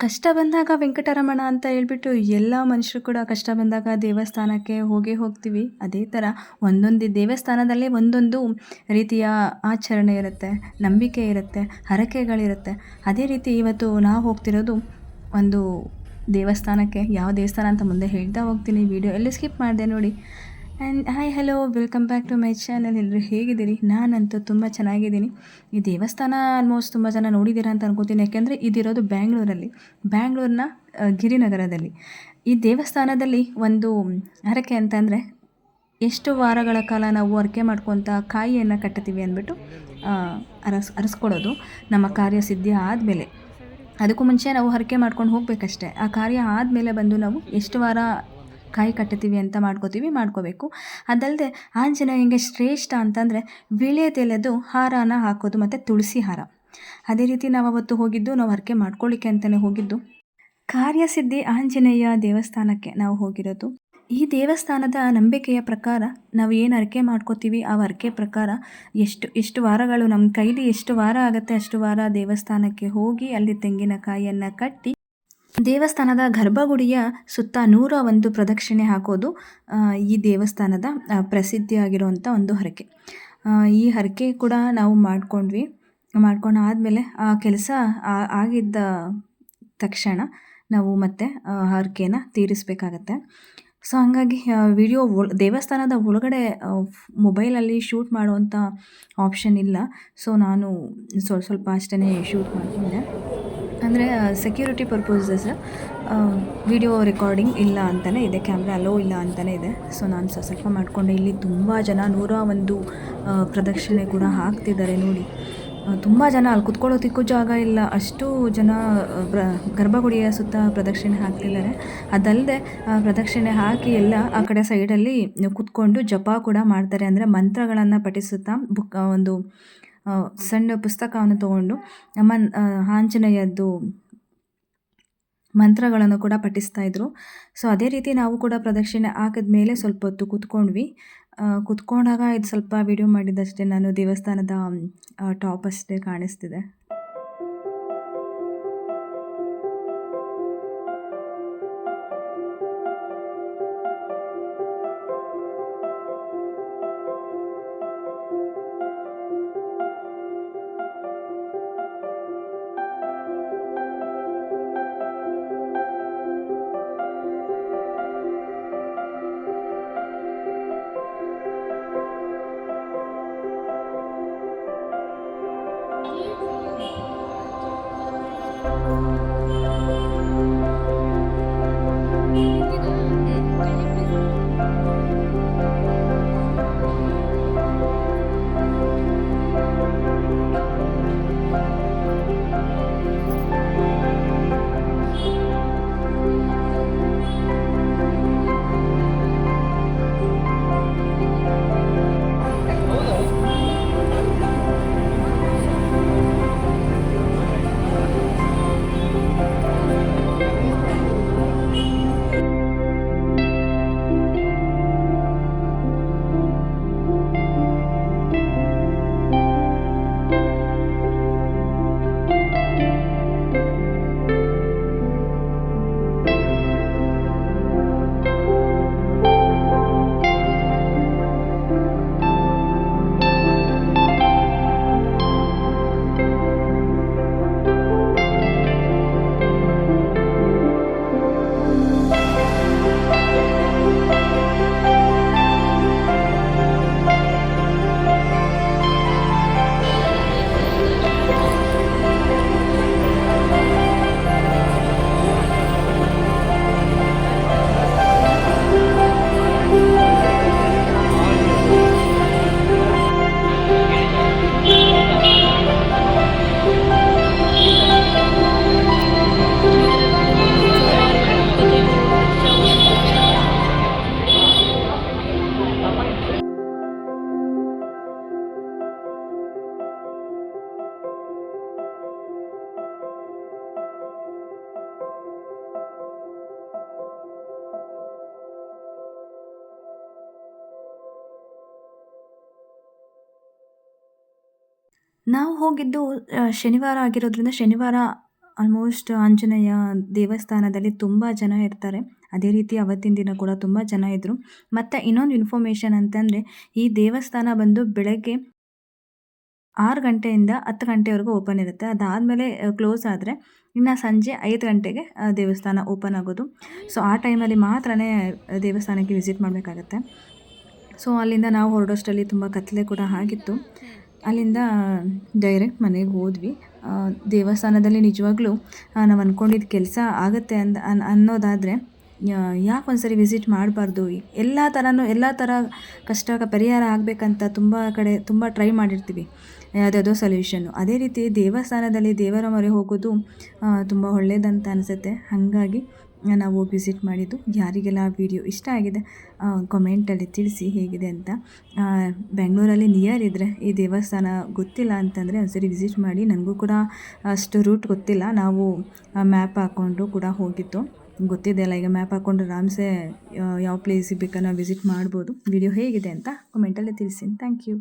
ಕಷ್ಟ ಬಂದಾಗ ವೆಂಕಟರಮಣ ಅಂತ ಹೇಳ್ಬಿಟ್ಟು ಎಲ್ಲ ಮನುಷ್ಯರು ಕೂಡ ಕಷ್ಟ ಬಂದಾಗ ದೇವಸ್ಥಾನಕ್ಕೆ ಹೋಗೇ ಹೋಗ್ತೀವಿ. ಅದೇ ಥರ ಒಂದೊಂದು ದೇವಸ್ಥಾನದಲ್ಲೇ ಒಂದೊಂದು ರೀತಿಯ ಆಚರಣೆ ಇರುತ್ತೆ, ನಂಬಿಕೆ ಇರುತ್ತೆ, ಹರಕೆಗಳಿರುತ್ತೆ. ಅದೇ ರೀತಿ ಇವತ್ತು ನಾವು ಹೋಗ್ತಿರೋದು ಒಂದು ದೇವಸ್ಥಾನಕ್ಕೆ. ಯಾವ ದೇವಸ್ಥಾನ ಅಂತ ಮುಂದೆ ಹೇಳ್ತಾ ಹೋಗ್ತೀನಿ. ವಿಡಿಯೋ ಎಲ್ಲಿ ಸ್ಕಿಪ್ ಮಾಡಿದೆ ನೋಡಿ. And hi hello welcome back to my channel. ಎಲ್ಲರೂ ಹೇಗಿದ್ದೀರಿ? ನಾನಂತೂ ತುಂಬ ಚೆನ್ನಾಗಿದ್ದೀನಿ. ಈ ದೇವಸ್ಥಾನ ಆಲ್ಮೋಸ್ಟ್ ತುಂಬ ಜನ ನೋಡಿದ್ದೀರಾ ಅಂತ ಅನ್ಕೋತೀನಿ. ಯಾಕೆಂದರೆ ಇದಿರೋದು ಬ್ಯಾಂಗ್ಳೂರಲ್ಲಿ, ಬ್ಯಾಂಗ್ಳೂರಿನ ಗಿರಿನಗರದಲ್ಲಿ. ಈ ದೇವಸ್ಥಾನದಲ್ಲಿ ಒಂದು ಹರಕೆ ಅಂತಂದರೆ, ಎಷ್ಟು ವಾರಗಳ ಕಾಲ ನಾವು ಹರಕೆ ಮಾಡ್ಕೊತ ಕಾಯಿಯನ್ನು ಕಟ್ತೀವಿ ಅಂದ್ಬಿಟ್ಟು ಅರಸ್ಕೊಳ್ಳೋದು ನಮ್ಮ ಕಾರ್ಯ ಸಿದ್ಧಿ ಆದಮೇಲೆ. ಅದಕ್ಕೂ ಮುಂಚೆ ನಾವು ಹರಕೆ ಮಾಡ್ಕೊಂಡು ಹೋಗಬೇಕಷ್ಟೆ. ಆ ಕಾರ್ಯ ಆದಮೇಲೆ ಬಂದು ನಾವು ಎಷ್ಟು ವಾರ ಕಾಯಿ ಕಟ್ತೀವಿ ಅಂತ ಮಾಡ್ಕೋಬೇಕು. ಅದಲ್ಲದೆ ಆಂಜನೇಯಂಗೆ ಶ್ರೇಷ್ಠ ಅಂತಂದರೆ ವೀಳ್ಯದೆಲೆದು ಹಾರನ ಹಾಕೋದು ಮತ್ತು ತುಳಸಿ ಹಾರ. ಅದೇ ರೀತಿ ನಾವು ಅವತ್ತು ಹೋಗಿದ್ದು, ನಾವು ಹರಕೆ ಮಾಡ್ಕೊಳ್ಳಿಕ್ಕೆ ಅಂತಲೇ ಹೋಗಿದ್ದು ಕಾರ್ಯಸಿದ್ಧಿ ಆಂಜನೇಯ ದೇವಸ್ಥಾನಕ್ಕೆ ನಾವು ಹೋಗಿರೋದು. ಈ ದೇವಸ್ಥಾನದ ನಂಬಿಕೆಯ ಪ್ರಕಾರ ನಾವು ಏನು ಹರಕೆ ಮಾಡ್ಕೋತೀವಿ, ಆ ಹರಕೆ ಪ್ರಕಾರ ಎಷ್ಟು ವಾರಗಳು ನಮ್ಮ ಕೈಲಿ ಎಷ್ಟು ವಾರ ಆಗುತ್ತೆ ಅಷ್ಟು ವಾರ ದೇವಸ್ಥಾನಕ್ಕೆ ಹೋಗಿ ಅಲ್ಲಿ ತೆಂಗಿನಕಾಯಿಯನ್ನು ಕಟ್ಟಿ ದೇವಸ್ಥಾನದ ಗರ್ಭಗುಡಿಯ ಸುತ್ತ 101 ಪ್ರದಕ್ಷಿಣೆ ಹಾಕೋದು ಈ ದೇವಸ್ಥಾನದ ಪ್ರಸಿದ್ಧಿಯಾಗಿರುವಂಥ ಒಂದು ಹರಕೆ. ಈ ಹರಕೆ ಕೂಡ ನಾವು ಮಾಡ್ಕೊಂಡಾದಮೇಲೆ ಆ ಕೆಲಸ ಆಗಿದ್ದ ತಕ್ಷಣ ನಾವು ಮತ್ತೆ ಹರಕೆನ ತೀರಿಸಬೇಕಾಗತ್ತೆ. ಸೊ ಹಾಗಾಗಿ ದೇವಸ್ಥಾನದ ಒಳಗಡೆ ಮೊಬೈಲಲ್ಲಿ ಶೂಟ್ ಮಾಡುವಂಥ ಆಪ್ಷನ್ ಇಲ್ಲ. ಸೊ ನಾನು ಸ್ವಲ್ಪ ಅಷ್ಟೇ ಶೂಟ್ ಮಾಡಿಕೊಂಡೆ. ಅಂದರೆ ಸೆಕ್ಯೂರಿಟಿ ಪರ್ಪಸಸ್ ವಿಡಿಯೋ ರೆಕಾರ್ಡಿಂಗ್ ಇಲ್ಲ ಅಂತಲೇ ಇದೆ, ಕ್ಯಾಮ್ರಾ ಅಲೋ ಇಲ್ಲ ಅಂತಲೇ ಇದೆ. ಸೊ ನಾನು ಸ್ವಲ್ಪ ಮಾಡಿಕೊಂಡೆ. ಇಲ್ಲಿ ತುಂಬ ಜನ 101 ಪ್ರದಕ್ಷಿಣೆ ಕೂಡ ಹಾಕ್ತಿದ್ದಾರೆ ನೋಡಿ. ತುಂಬ ಜನ ಅಲ್ಲಿ ಕುತ್ಕೊಳ್ಳೋದಕ್ಕೂ ಜಾಗ ಇಲ್ಲ, ಅಷ್ಟು ಜನ ಗರ್ಭಗುಡಿಯ ಸುತ್ತ ಪ್ರದಕ್ಷಿಣೆ ಹಾಕ್ತಿದ್ದಾರೆ. ಅದಲ್ಲದೆ ಪ್ರದಕ್ಷಿಣೆ ಹಾಕಿ ಎಲ್ಲ ಆ ಕಡೆ ಸೈಡಲ್ಲಿ ಕುತ್ಕೊಂಡು ಜಪ ಕೂಡ ಮಾಡ್ತಾರೆ. ಅಂದರೆ ಮಂತ್ರಗಳನ್ನು ಪಠಿಸುತ್ತಾ ಒಂದು ಸಣ್ಣ ಪುಸ್ತಕವನ್ನು ತೊಗೊಂಡು ಆಂಜನೇಯದ್ದು ಮಂತ್ರಗಳನ್ನು ಕೂಡ ಪಠಿಸ್ತಾ ಇದ್ರು. ಸೊ ಅದೇ ರೀತಿ ನಾವು ಕೂಡ ಪ್ರದಕ್ಷಿಣೆ ಹಾಕಿದ್ಮೇಲೆ ಸ್ವಲ್ಪ ಹೊತ್ತು ಕುತ್ಕೊಂಡಾಗ ಇದು ಸ್ವಲ್ಪ ವಿಡಿಯೋ ಮಾಡಿದ್ದಷ್ಟೇ. ನಾನು ದೇವಸ್ಥಾನದ ಟಾಪ್ ಅಷ್ಟೇ ಕಾಣಿಸ್ತಿದೆ. ನಾವು ಹೋಗಿದ್ದು ಶನಿವಾರ ಆಗಿರೋದ್ರಿಂದ ಶನಿವಾರ ಆಲ್ಮೋಸ್ಟ್ ಆಂಜನೇಯ ದೇವಸ್ಥಾನದಲ್ಲಿ ತುಂಬ ಜನ ಇರ್ತಾರೆ. ಅದೇ ರೀತಿ ಅವತ್ತಿನ ದಿನ ಕೂಡ ತುಂಬ ಜನ ಇದ್ದರು. ಮತ್ತು ಇನ್ನೊಂದು ಇನ್ಫಾರ್ಮೇಷನ್ ಅಂತಂದರೆ, ಈ ದೇವಸ್ಥಾನ ಬಂದು ಬೆಳಗ್ಗೆ 6 ಗಂಟೆಯಿಂದ 10 ಗಂಟೆವರೆಗೂ ಓಪನ್ ಇರುತ್ತೆ. ಅದಾದಮೇಲೆ ಕ್ಲೋಸ್ ಆದರೆ ಇನ್ನು ಸಂಜೆ 5 ಗಂಟೆಗೆ ದೇವಸ್ಥಾನ ಓಪನ್ ಆಗೋದು. ಸೊ ಆ ಟೈಮಲ್ಲಿ ಮಾತ್ರನೇ ದೇವಸ್ಥಾನಕ್ಕೆ ವಿಸಿಟ್ ಮಾಡಬೇಕಾಗತ್ತೆ. ಸೊ ಅಲ್ಲಿಂದ ನಾವು ಹೊರಡೋಷ್ಟರಲ್ಲಿ ತುಂಬ ಕತ್ತಲೆ ಕೂಡ ಆಗಿತ್ತು. ಅಲ್ಲಿಂದ ಡೈರೆಕ್ಟ್ ಮನೆಗೆ ಹೋದ್ವಿ. ದೇವಸ್ಥಾನದಲ್ಲಿ ನಿಜವಾಗ್ಲೂ ನಾವು ಅಂದ್ಕೊಂಡಿದ್ದ ಕೆಲಸ ಆಗುತ್ತೆ ಅನ್ನೋದಾದರೆ ಯಾಕೆ ಒಂದ್ಸರಿ ವಿಸಿಟ್ ಮಾಡಬಾರ್ದು. ಎಲ್ಲ ಥರ ಕಷ್ಟ ಪರಿಹಾರ ಆಗಬೇಕಂತ ತುಂಬ ಕಡೆ ತುಂಬ ಟ್ರೈ ಮಾಡಿರ್ತೀವಿ, ಯಾವುದ್ಯಾವುದೋ ಸೊಲ್ಯೂಷನ್ನು. ಅದೇ ರೀತಿ ದೇವಸ್ಥಾನದಲ್ಲಿ ದೇವರ ಮೊರೆ ಹೋಗೋದು ತುಂಬ ಒಳ್ಳೆಯದಂತ ಅನಿಸುತ್ತೆ. ಹಾಗಾಗಿ ನಾವು ಹೋಗಿ ವಿಸಿಟ್ ಮಾಡಿದ್ದು. ಯಾರಿಗೆಲ್ಲ ವಿಡಿಯೋ ಇಷ್ಟ ಆಗಿದೆ ಕಮೆಂಟಲ್ಲಿ ತಿಳಿಸಿ ಹೇಗಿದೆ ಅಂತ. ಬೆಂಗಳೂರಲ್ಲಿ ನಿಯರ್ ಇದ್ದರೆ ಈ ದೇವಸ್ಥಾನ ಗೊತ್ತಿಲ್ಲ ಅಂತಂದರೆ ಒಂದ್ಸರಿ ವಿಸಿಟ್ ಮಾಡಿ. ನನಗೂ ಕೂಡ ಅಷ್ಟು ರೂಟ್ ಗೊತ್ತಿಲ್ಲ. ನಾವು ಮ್ಯಾಪ್ ಹಾಕ್ಕೊಂಡು ಕೂಡ ಹೋಗಿದ್ದು. ಗೊತ್ತಿದೆ ಅಲ್ಲ, ಈಗ ಮ್ಯಾಪ್ ಹಾಕ್ಕೊಂಡು ಆರಾಮ್ಸೆ ಯಾವ ಪ್ಲೇಸಿಗೆ ಬೇಕಾದ್ರೂ ನಾವು ವಿಸಿಟ್ ಮಾಡ್ಬೋದು. ವಿಡಿಯೋ ಹೇಗಿದೆ ಅಂತ ಕಮೆಂಟಲ್ಲಿ ತಿಳಿಸಿ. Thank you.